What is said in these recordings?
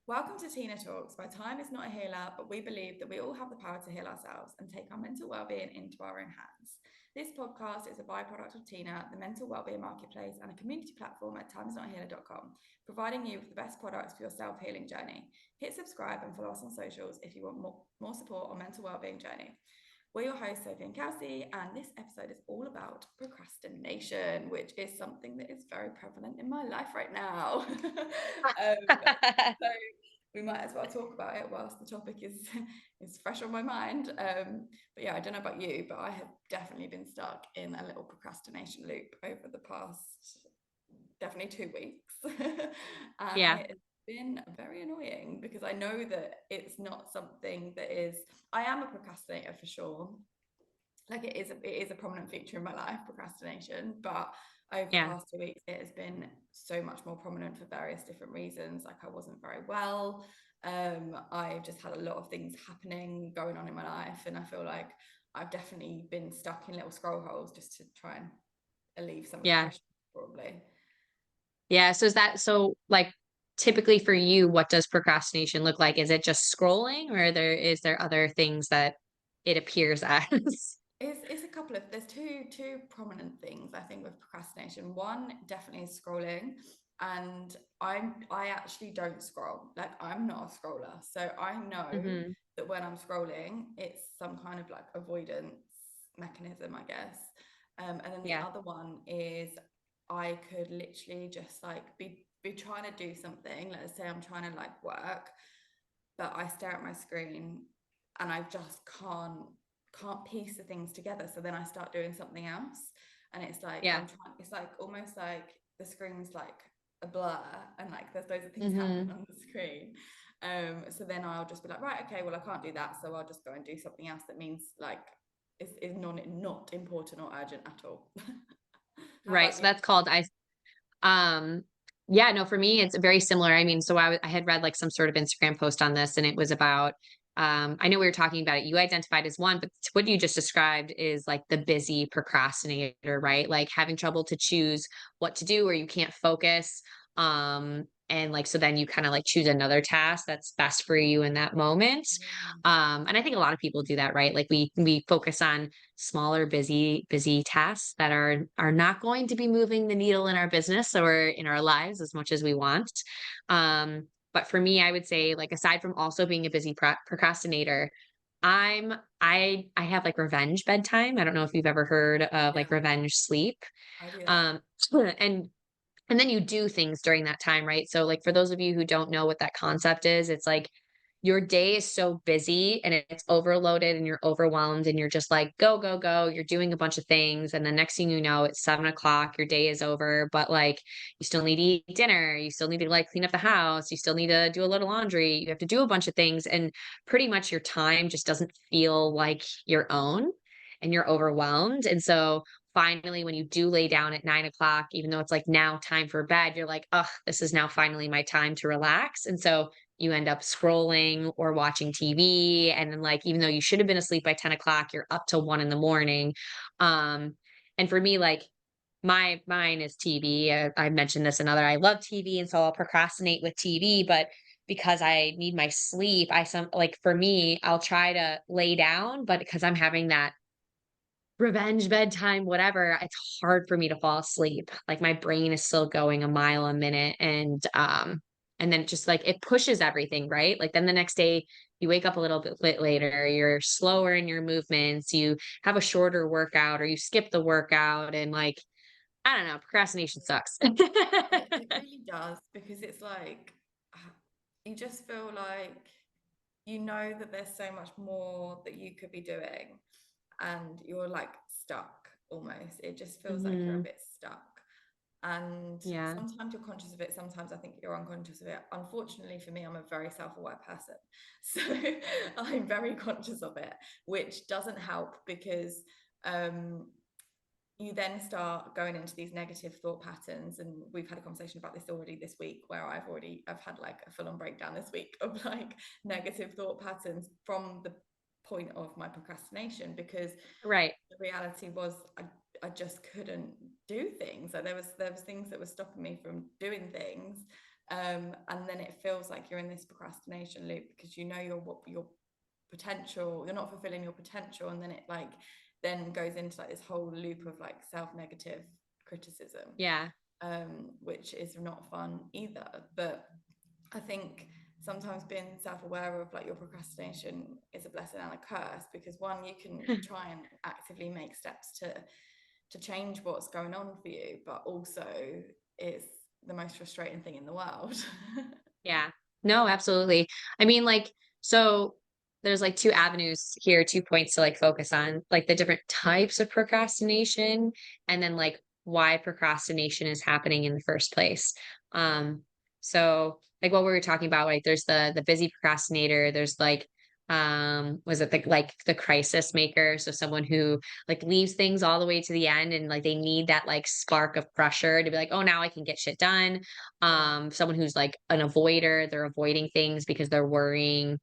Welcome to TINAH Talks, where time is not a healer, but we believe that we all have the power to heal ourselves and take our mental well-being into our own hands. This podcast is a byproduct of TINAH, the mental well-being marketplace, and a community platform at timesnothealer.com, providing you with the best products for your self-healing journey. Hit subscribe and follow us on socials if you want more support on mental well-being journey. We're your hosts, Sophie and Kelsey, and this episode is all about procrastination, which is something that is very prevalent in my life right now. So we might as well talk about it whilst the topic is fresh on my mind. But yeah, I don't know about you, but I have definitely been stuck in a little procrastination loop over the past definitely 2 weeks. And Yeah. it has been very annoying because I know that it's not something that is, I am a procrastinator for sure. Like it is a prominent feature in my life, procrastination, but over the Yeah. past 2 weeks, it has been so much more prominent for various different reasons. Like I wasn't very well. I've just had a lot of things happening going on in my life, and I feel like I've definitely been stuck in little scroll holes just to try and alleviate some of the Yeah. pressure, probably. Yeah. So like typically for you, what does procrastination look like? Is it just scrolling or is there other things that it appears as? It's a couple of, there's two prominent things I think with procrastination. One definitely is scrolling, and I actually don't scroll. Like I'm not a scroller, so I know hmm that when I'm scrolling, it's some kind of like avoidance mechanism, I guess. And then the Yeah. other one is I could literally just like be trying to do something. Let's say I'm trying to like work, but I stare at my screen and I just can't piece the things together. So then I start doing something else, and it's like Yeah. I'm trying. It's like almost like the screen's like a blur, and like there's loads of things happening hmm on the screen. So then I'll just be like, right, okay, well I can't do that, so I'll just go and do something else that means like is not important or urgent at all. How Right. about So you? that's called um yeah, no, for me it's very similar. I mean, so I had read like some sort of Instagram post on this and it was about I know we were talking about it. You identified as one, but what you just described is like the busy procrastinator, right? Like having trouble to choose what to do or you can't focus. And like so then you kind of like choose another task that's best for you in that moment. Yeah. And I think a lot of people do that, right? Like we focus on smaller busy tasks that are not going to be moving the needle in our business or in our lives as much as we want. But for me, I would say, like, aside from also being a busy procrastinator, I have like revenge bedtime. I don't know if you've ever heard of Yeah, like revenge sleep. I do that. um and and then you do things during that time, right? So like for those of you who don't know what that concept is, it's like your day is so busy and it's overloaded and you're overwhelmed and you're just like, go, go, go. You're doing a bunch of things. And the next thing you know, it's 7 o'clock, your day is over, but like you still need to eat dinner. You still need to like clean up the house. You still need to do a little laundry. You have to do a bunch of things. And pretty much your time just doesn't feel like your own and you're overwhelmed. And so finally, when you do lay down at 9 o'clock, even though it's like now time for bed, you're like, oh, this is now finally my time to relax. And so you end up scrolling or watching TV. And then, like, even though you should have been asleep by 10 o'clock, you're up till 1 in the morning. Um, and for me, like, mine is TV. I mentioned this another. I love TV, and so I'll procrastinate with TV, but because I need my sleep, for me, I'll try to lay down, but because I'm having that revenge bedtime, whatever, it's hard for me to fall asleep. Like my brain is still going a mile a minute and then just like it pushes everything, right? Like then the next day you wake up a little bit later, you're slower in your movements, you have a shorter workout or you skip the workout and like I don't know, procrastination sucks. It really does, because it's like you just feel like you know that there's so much more that you could be doing, and you're like stuck almost. It just feels like you're a Mhm. bit stuck. And Yeah. sometimes you're conscious of it, sometimes I think you're unconscious of it. Unfortunately for me, I'm a very self-aware person. So I'm very conscious of it, which doesn't help because um you then start going into these negative thought patterns, and we've had a conversation about this already this week, where I've had like a full-on breakdown this week of like negative thought patterns from the point of my procrastination, because Right. the reality was I just couldn't do things. Like there was things that were stopping me from doing things, And then it feels like you're in this procrastination loop because you know your potential, you're not fulfilling your potential, and then it like then goes into like this whole loop of like self-negative criticism, Yeah. which is not fun either. But I think sometimes being self-aware of like your procrastination is a blessing and a curse, because one, you can try and actively make steps to change what's going on for you, but also it's the most frustrating thing in the world. Yeah. No, absolutely. I mean, like, so there's like two avenues here, 2 points to like focus on, like the different types of procrastination and then like why procrastination is happening in the first place. Um, so like what we were talking about, like there's the busy procrastinator, there's like was it like the crisis maker? So someone who like leaves things all the way to the end and like they need that like spark of pressure to be like, oh, now I can get shit done. Someone who's like an avoider, they're avoiding things because they're worrying,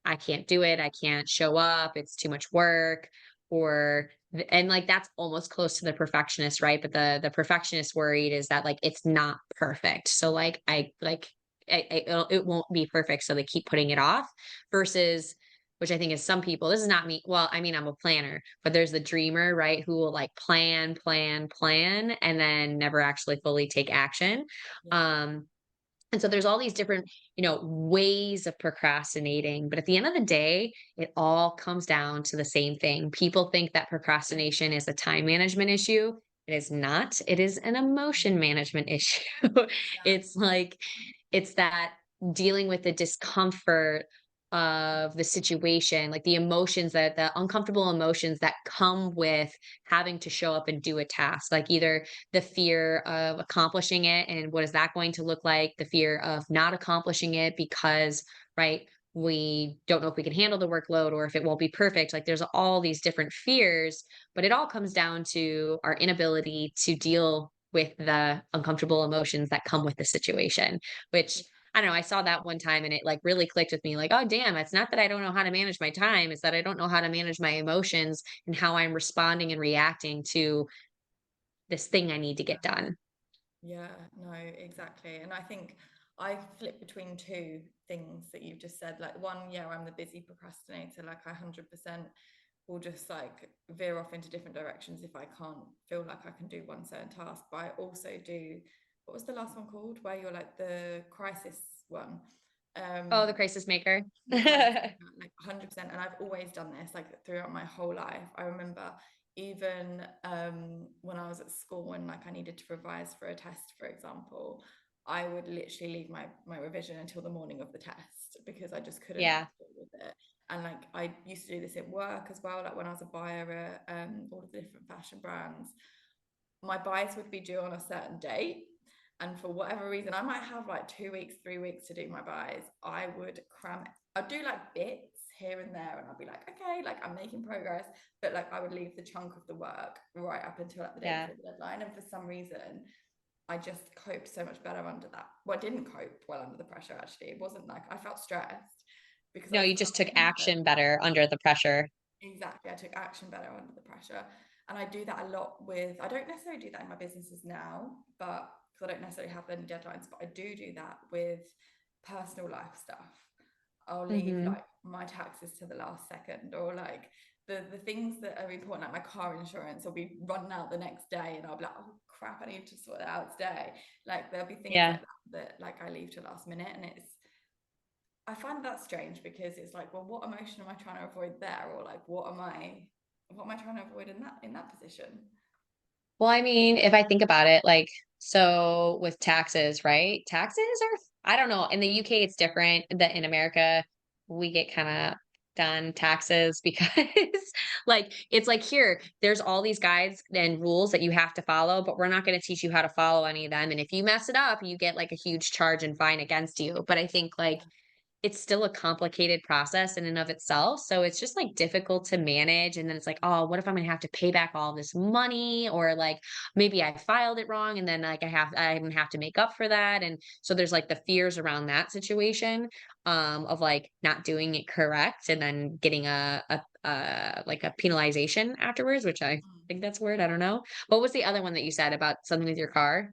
I can't do it, I can't show up, it's too much work. And like that's almost close to the perfectionist, right? But the perfectionist worried is that like it's not perfect, so like it won't be perfect, so they keep putting it off. Versus, which I think is some people, this is not me, well, I mean, I'm a planner, but there's the dreamer, right, who will like plan and then never actually fully take action. Yeah. And so there's all these different, ways of procrastinating. But at the end of the day, it all comes down to the same thing. People think that procrastination is a time management issue. It is not. It is an emotion management issue. It's like, it's that dealing with the discomfort of the situation, like the emotions, that the uncomfortable emotions that come with having to show up and do a task, like either the fear of accomplishing it and what is that going to look like, the fear of not accomplishing it because, right, we don't know if we can handle the workload or if it won't be perfect. Like there's all these different fears, but it all comes down to our inability to deal with the uncomfortable emotions that come with the situation, which I don't know, I saw that one time and it like really clicked with me, like, oh damn, it's not that I don't know how to manage my time, it's that I don't know how to manage my emotions and how I'm responding and reacting to this thing I need to get done. Yeah, no, exactly. And I think I flip between two things that you've just said. Like one, yeah, I'm the busy procrastinator. Like I 100% will just like veer off into different directions if I can't feel like I can do one certain task. But I also do, what was the last one called? Where you're like the crisis one. Oh, the Um, crisis maker. the crisis maker, like 100%. And I've always done this like throughout my whole life. I remember even when I was at school and like I needed to revise for a test, for example, I would literally leave my revision until the morning of the test because I just couldn't Yeah. deal with it. And like I used to do this at work as well, like when I was a buyer at all of the different fashion brands, my buys would be due on a certain date. And for whatever reason, I might have like 2 weeks, 3 weeks to do my buys. I would cram, I'd do like bits here and there, and I'd be like, okay, like I'm making progress. But like I would leave the chunk of the work right up until like the day Yeah. before the deadline. And for some reason, I just coped so much better under that. Well, I didn't cope well under the pressure, actually. It wasn't like I felt stressed because I No, was you just took so action better under the pressure. exactly. I took action better under the pressure. And I do that a lot with, I don't necessarily do that in my businesses now, but because I don't necessarily have any deadlines, but I do that with personal life stuff. I'll leave Mhm. like my taxes to the last second, or like the things that are important, like my car insurance will be running out the next day, and I'll be like, oh crap, I need to sort that out today. Like there'll be things Yeah. like that like I leave to last minute, and it's, I find that strange because it's like, well, what emotion am I trying to avoid there? Or like, what am I trying to avoid in that position? Well, I mean, if I think about it, like, so with taxes, right? Taxes are, I don't know. In the UK, it's different. That in America, we get kind of done taxes because, like, it's like here, there's all these guides and rules that you have to follow, but we're not going to teach you how to follow any of them. And if you mess it up, you get like a huge charge and fine against you. But I think like it's still a complicated process in and of itself. So it's just like difficult to manage. And then it's like, oh, what if I'm gonna have to pay back all this money? Or like maybe I filed it wrong and then like I'm gonna have to make up for that. And so there's like the fears around that situation of like not doing it correct and then getting a like a penalization afterwards, which I think that's a word. I don't know. What was the other one that you said about something with your car?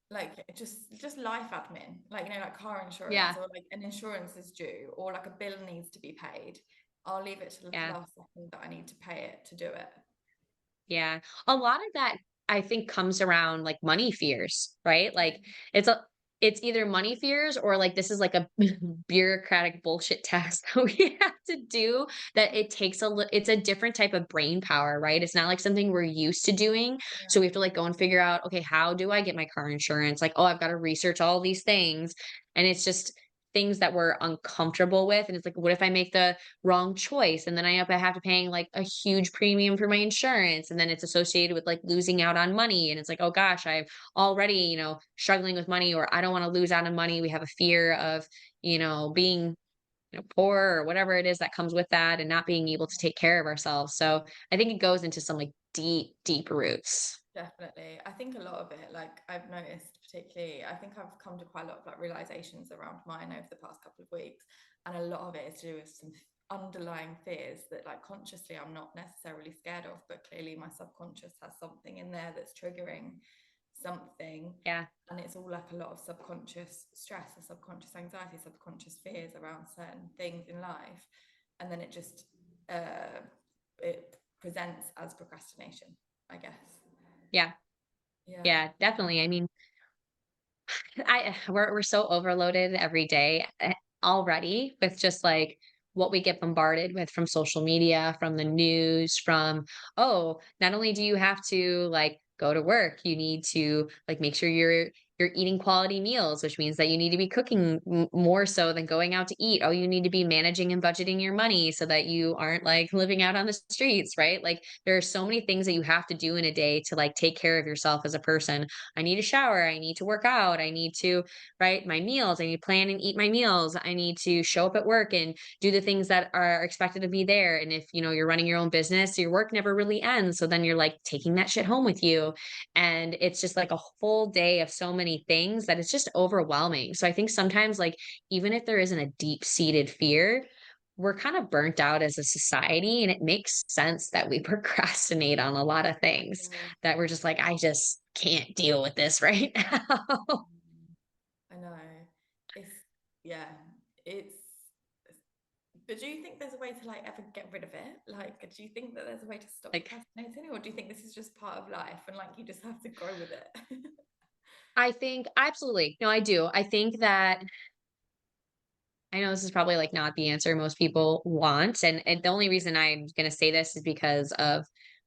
like just life admin, like, you know, like car insurance, Yeah. or like an insurance is due, or like a bill needs to be paid. I'll leave it to the Yeah. last second that I need to pay it to do it. Yeah. A lot of that I think comes around like money fears, right? Like it's either money fears or like this is like a bureaucratic bullshit task that we have to do that it takes it's a different type of brain power, right? It's not like something we're used to doing. So we Yeah. have to like go and figure out, okay, how do I get my car insurance? Like, oh, I've got to research all these things. And it's just things that we're uncomfortable with. And it's like, what if I make the wrong choice? And then I have to paying like a huge premium for my insurance. And then it's associated with like losing out on money. And it's like, oh gosh, I'm already, struggling with money, or I don't want to lose out on money. We have a fear of, being poor or whatever it is that comes with that and not being able to take care of ourselves. So I think it goes into some like deep, deep roots. Definitely. I think a lot of it, like I've noticed particularly, I think I've come to quite a lot of like realizations around mine over the past couple of weeks. And a lot of it is to do with some underlying fears that like consciously I'm not necessarily scared of, but clearly my subconscious has something in there that's triggering something. Yeah. And it's all like a lot of subconscious stress or subconscious anxiety, subconscious fears around certain things in life. And then it presents as procrastination, I guess. Yeah. Yeah. Yeah, definitely. I mean, we're so overloaded every day already with just like what we get bombarded with from social media, from the news, from oh, not only do you have to like go to work, you need to like make sure you're eating quality meals, which means that you need to be cooking more so than going out to eat. Oh, you need to be managing and budgeting your money so that you aren't like living out on the streets, right? Like there are so many things that you have to do in a day to like take care of yourself as a person. I need a shower. I need to work out. I need to write my meals. I need to plan and eat my meals. I need to show up at work and do the things that are expected to be there. And if, you're running your own business, your work never really ends. So then you're like taking that shit home with you. And it's just like a whole day of so many things that it's just overwhelming. So I think sometimes, like, even if there isn't a deep seated fear, we're kind of burnt out as a society, and it makes sense that we procrastinate on a lot of things Yeah. that we're just like, I just can't deal with this right now. I know. It's yeah, it's but do you think there's a way to like ever get rid of it? Like, do you think that there's a way to stop Like, procrastinating, or do you think this is just part of life and like you just have to grow with it? I think absolutely. No, I do. I think that I know this is probably like not the answer most people want. And the only reason I'm going to say this is because of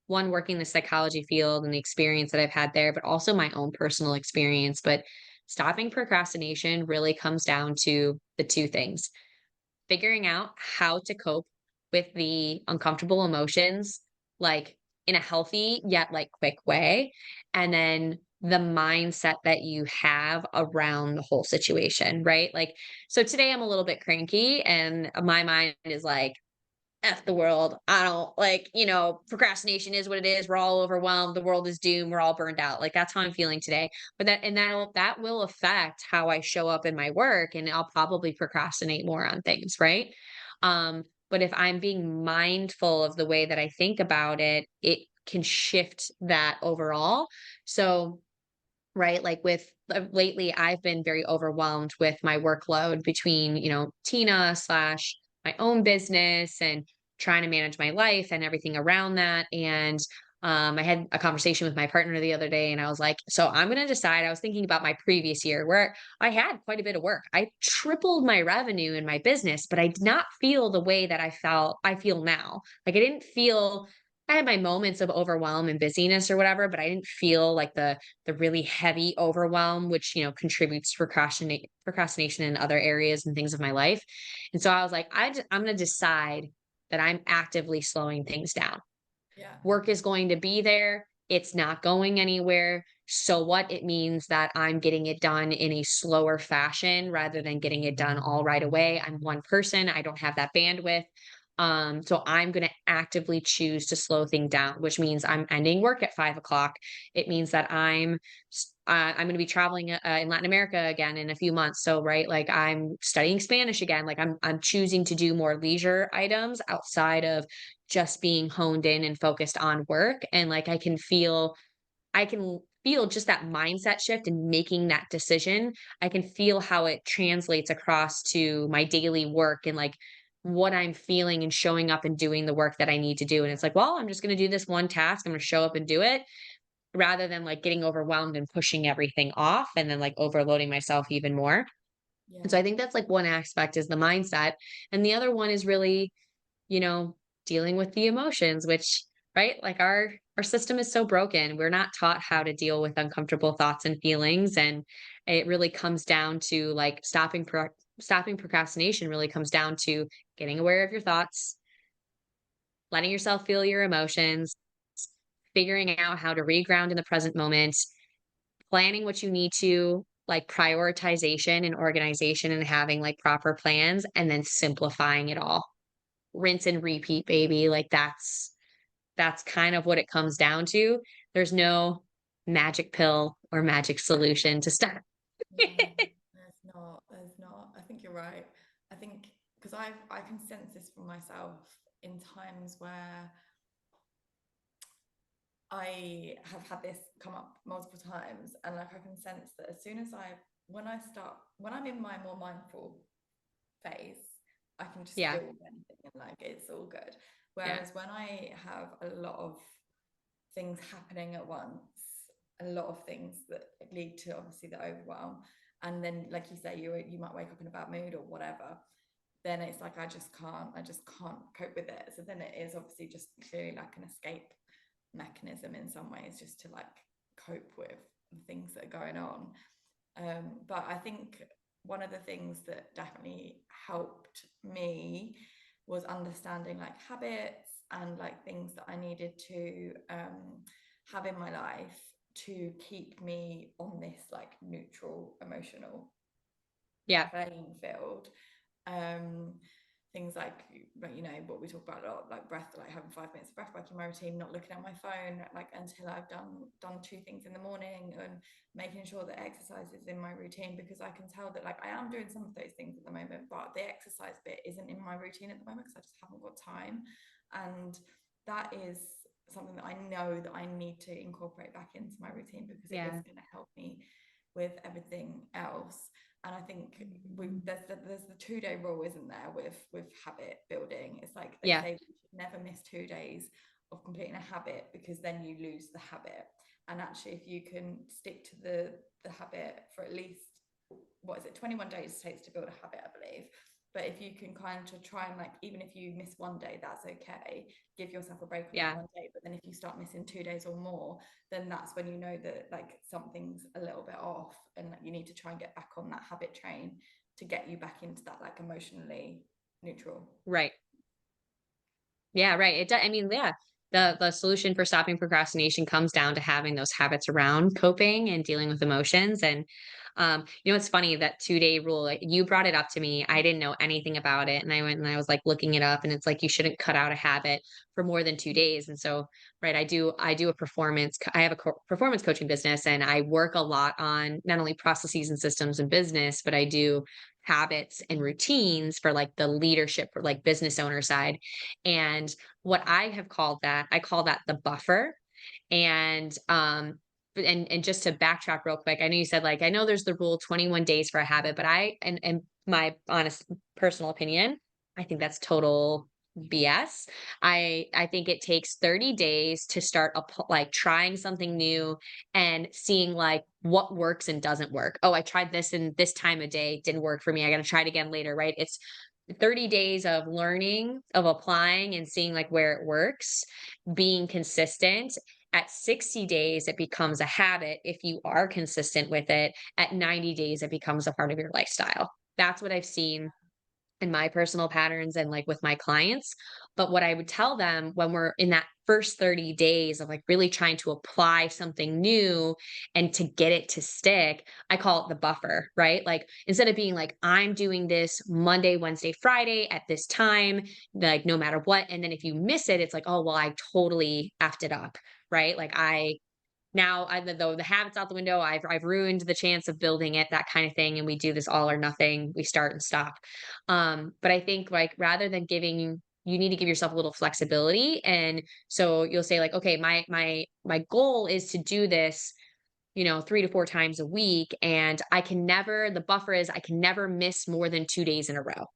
one, working the psychology field and the experience that I've had there, but also my own personal experience. But stopping procrastination really comes down to the two things: figuring out how to cope with the uncomfortable emotions, like in a healthy yet like quick way. And then the mindset that you have around the whole situation, right? Like, so today I'm a little bit cranky and my mind is like, F the world. I don't like, procrastination is what it is. We're all overwhelmed. The world is doomed. We're all burned out. Like that's how I'm feeling today. But that will affect how I show up in my work, and I'll probably procrastinate more on things, right? But if I'm being mindful of the way that I think about it, it can shift that overall. So right, like with lately I've been very overwhelmed with my workload between, Tina slash my own business and trying to manage my life and everything around that. And I had a conversation with my partner the other day, and I was like, so I'm going to decide. I was thinking about my previous year where I had quite a bit of work. I tripled my revenue in my business, but I did not feel the way that I feel now. Like I had my moments of overwhelm and busyness or whatever, but I didn't feel like the really heavy overwhelm, which, contributes to procrastination in other areas and things of my life. And so I was like, I'm going to decide that I'm actively slowing things down. Yeah. Work is going to be there. It's not going anywhere. So what? It means that I'm getting it done in a slower fashion rather than getting it done all right away. I'm one person. I don't have that bandwidth. So I'm going to actively choose to slow things down, which means I'm ending work at 5 o'clock. It means that I'm going to be traveling in Latin America again in a few months. So, right, like I'm studying Spanish again. Like I'm choosing to do more leisure items outside of just being honed in and focused on work. And like I can feel just that mindset shift and making that decision. I can feel how it translates across to my daily work and like what I'm feeling and showing up and doing the work that I need to do. And it's like, well, I'm just going to do this one task. I'm going to show up and do it rather than like getting overwhelmed and pushing everything off and then like overloading myself even more. And Yeah. so I think that's like one aspect is the mindset. And the other one is really, you know, dealing with the emotions, which, right? Like our system is so broken. We're not taught how to deal with uncomfortable thoughts and feelings. And it really comes down to like stopping procrastination really comes down to getting aware of your thoughts, letting yourself feel your emotions, figuring out how to reground in the present moment, planning what you need to, like prioritization and organization and having like proper plans, and then simplifying it all. Rinse and repeat, baby. Like that's kind of what it comes down to. There's no magic pill or magic solution to start. No, there's not. There's not. I think you're right. I think because I can sense this for myself in times where I have had this come up multiple times, and like I can sense that as soon as when I'm in my more mindful phase, I can just Yeah. deal with anything and like it's all good. Yeah. Whereas when I have a lot of things happening at once, a lot of things that lead to obviously the overwhelm, and then like you say, you might wake up in a bad mood or whatever, then it's like I just can't cope with it. So then it is obviously just clearly like an escape mechanism in some ways, just to like cope with the things that are going on. But I think one of the things that definitely helped me was understanding like habits and like things that I needed to have in my life to keep me on this like neutral emotional Yeah. playing field. Um, things like what we talk about a lot, like breath, like having 5 minutes of breath work in my routine, not looking at my phone like until I've done two things in the morning, and making sure that exercise is in my routine, because I can tell that like I am doing some of those things at the moment, but the exercise bit isn't in my routine at the moment because I just haven't got time. And that is something that I know that I need to incorporate back into my routine, because it is Yeah. going to help me with everything else. And I think there's the 2 day rule, isn't there, with habit building? It's like they Yeah. say you should never miss 2 days of completing a habit, because then you lose the habit. And actually, if you can stick to the habit for at least, what is it, 21 days it takes to build a habit, I believe. But if you can kind of try and like, even if you miss one day, that's okay. Give yourself a break on that Yeah. one day. But then if you start missing 2 days or more, then that's when you know that like something's a little bit off, and like you need to try and get back on that habit train to get you back into that like emotionally neutral. Right. Yeah, right. I mean, yeah. The solution for stopping procrastination comes down to having those habits around coping and dealing with emotions. And it's funny that 2 day rule, like, you brought it up to me. I didn't know anything about it. And I went and I was like looking it up, and it's like you shouldn't cut out a habit for more than 2 days. And so, right, I do I have a performance coaching business, and I work a lot on not only processes and systems in business, but I do habits and routines for like the leadership for like business owner side. And what I have called that, I call that the buffer. And and just to backtrack real quick, I know you said like I know there's the rule 21 days for a habit, but and my honest personal opinion, I think that's total BS. I think it takes 30 days to start like trying something new and seeing like what works and doesn't work. Oh, I tried this in this time of day, didn't work for me. I got to try it again later, right? It's 30 days of learning, of applying and seeing like where it works, being consistent. At 60 days, it becomes a habit if you are consistent with it. At 90 days, it becomes a part of your lifestyle. That's what I've seen in my personal patterns and like with my clients. But what I would tell them when we're in that first 30 days of like really trying to apply something new and to get it to stick, I call it the buffer, right? Like instead of being like, I'm doing this Monday, Wednesday, Friday at this time, like no matter what. And then if you miss it, it's like, oh, well, I totally effed it up, right? Like though the habit's out the window, I've ruined the chance of building it, that kind of thing. And we do this all or nothing. We start and stop. But I think like rather than you need to give yourself a little flexibility. And so you'll say like, okay, my goal is to do this 3 to 4 times a week. And the buffer is I can never miss more than 2 days in a row.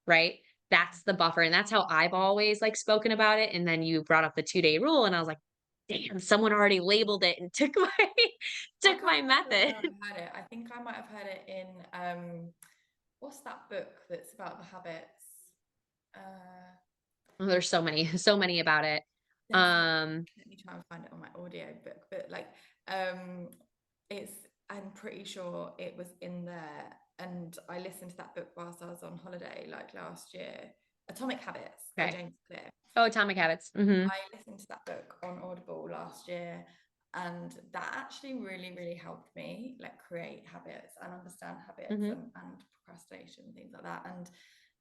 Right. That's the buffer. And that's how I've always like spoken about it. And then you brought up the 2-day rule and I was like, damn, someone already labeled it and took my, I took can't my remember method. where I heard it. I think I might have heard it in what's that book that's about the habits? Oh, there's so many about it. Let me try and find it on my audio book, but like it's I'm pretty sure it was in there, and I listened to that book whilst I was on holiday like last year. Atomic Habits by Okay. James Clear. Oh, Atomic Habits. Mm-hmm. I listened to that book on Audible last year, and that actually really, really helped me like create habits and understand habits Mm-hmm. and procrastination, things like that. And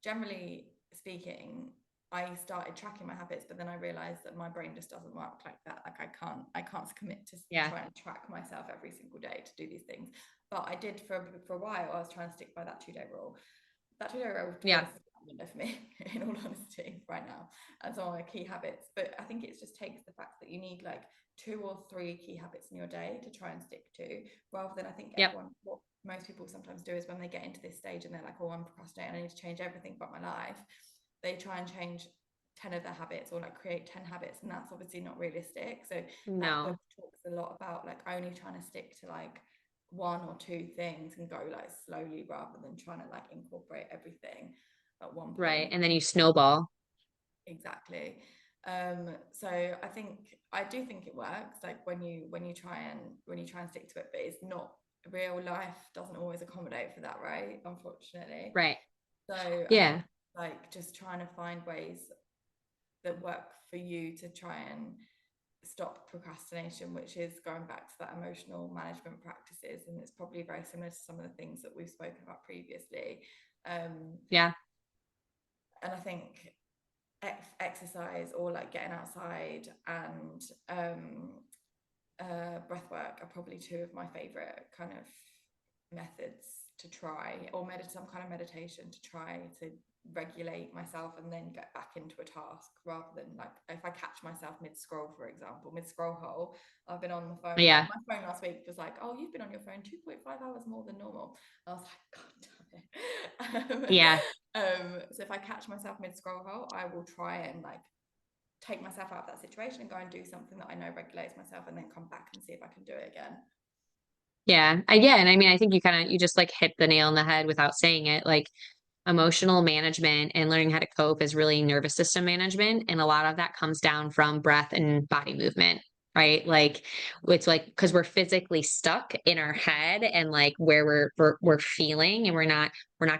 generally speaking, I started tracking my habits, but then I realized that my brain just doesn't work like that. Like I can't commit to Yeah. try and track myself every single day to do these things. But I did for a while. I was trying to stick by that 2-day rule. That 2-day rule, Yeah. for me, in all honesty, right now, and some of my key habits. But I think it just takes the fact that you need like 2 or 3 key habits in your day to try and stick to, rather than I think everyone, what most people sometimes do is when they get into this stage and they're like, oh, I'm procrastinating, I need to change everything but my life, they try and change 10 of their habits or like create 10 habits, and that's obviously not realistic. So that book talks a lot about like only trying to stick to like 1 or 2 things and go like slowly rather than trying to like incorporate everything at one point. Right. And then you snowball. Exactly. So I do think it works, like when you try and stick to it, but it's not, real life doesn't always accommodate for that, right? Unfortunately. Right. So Yeah. I think like just trying to find ways that work for you to try and stop procrastination, which is going back to that emotional management practices, and it's probably very similar to some of the things that we've spoken about previously. Yeah. And I think exercise or like getting outside and breath work are probably 2 of my favorite kind of methods to try, or some kind of meditation to try to regulate myself and then get back into a task, rather than like if I catch myself mid scroll, for example, mid scroll hole, I've been on the phone. Yeah. My phone last week was like, oh, you've been on your phone 2.5 hours more than normal. I was like, god damn it. Yeah. So if I catch myself mid scroll hole, I will try and like take myself out of that situation and go and do something that I know regulates myself, and then come back and see if I can do it again. Yeah. Yeah. And I mean, I think you just like hit the nail on the head without saying it. Like emotional management and learning how to cope is really nervous system management. And a lot of that comes down from breath and body movement, right? Like it's like, because we're physically stuck in our head and like where we're feeling, and we're not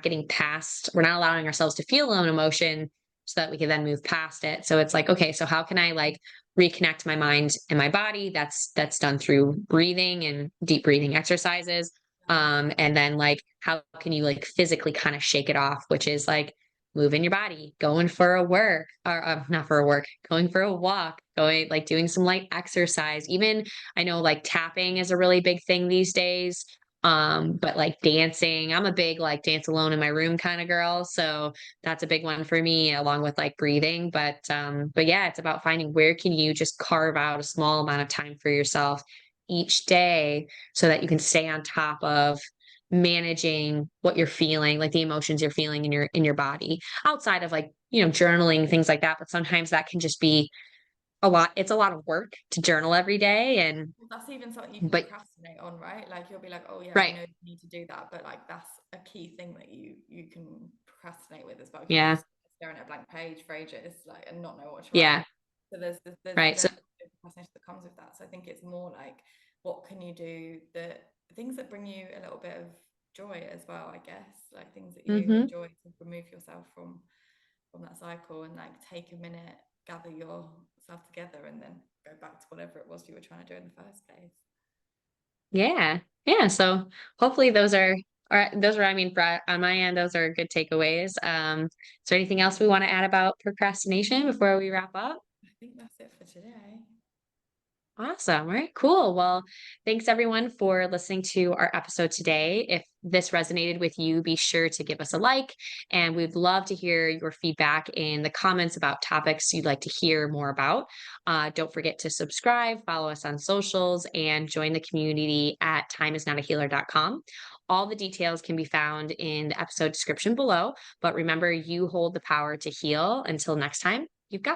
getting past, we're not allowing ourselves to feel an emotion so that we can then move past it. So it's like, okay, so how can I like reconnect my mind and my body? That's done through breathing and deep breathing exercises. And then like, how can you like physically kind of shake it off, which is like moving your body, going for a work, or not for a work, going for a walk, going like doing some light exercise. Even I know like tapping is a really big thing these days. But like dancing, I'm a big like dance alone in my room kind of girl. So that's a big one for me, along with like breathing. But yeah, it's about finding where can you just carve out a small amount of time for yourself each day so that you can stay on top of managing what you're feeling, like the emotions you're feeling in your body, outside of like, journaling, things like that. But sometimes that can just be a lot. It's a lot of work to journal every day. And that's even something you can but procrastinate on, right? Like you'll be like, oh yeah, I right. know you need to do that, but like that's a key thing that you can procrastinate with as well. You Yeah. just staring at a blank page for ages, like, and not know what to Yeah. write. So there's Right. So procrastination that comes with that. So I think it's more like, what can you do, that things that bring you a little bit of joy as well, I guess, like things that you enjoy, to remove yourself from that cycle, and like take a minute, gather yourself together, and then go back to whatever it was you were trying to do in the first place. yeah. Yeah. So hopefully I mean, on my end, those are good takeaways. Is there anything else we want to add about procrastination before we wrap up? I think that's it for today. Awesome. All right, cool. Well, thanks everyone for listening to our episode today. If this resonated with you, be sure to give us a like, and we'd love to hear your feedback in the comments about topics you'd like to hear more about. Don't forget to subscribe, follow us on socials, and join the community at timeisnotahealer.com. All the details can be found in the episode description below, but remember, you hold the power to heal. Until next time, you've got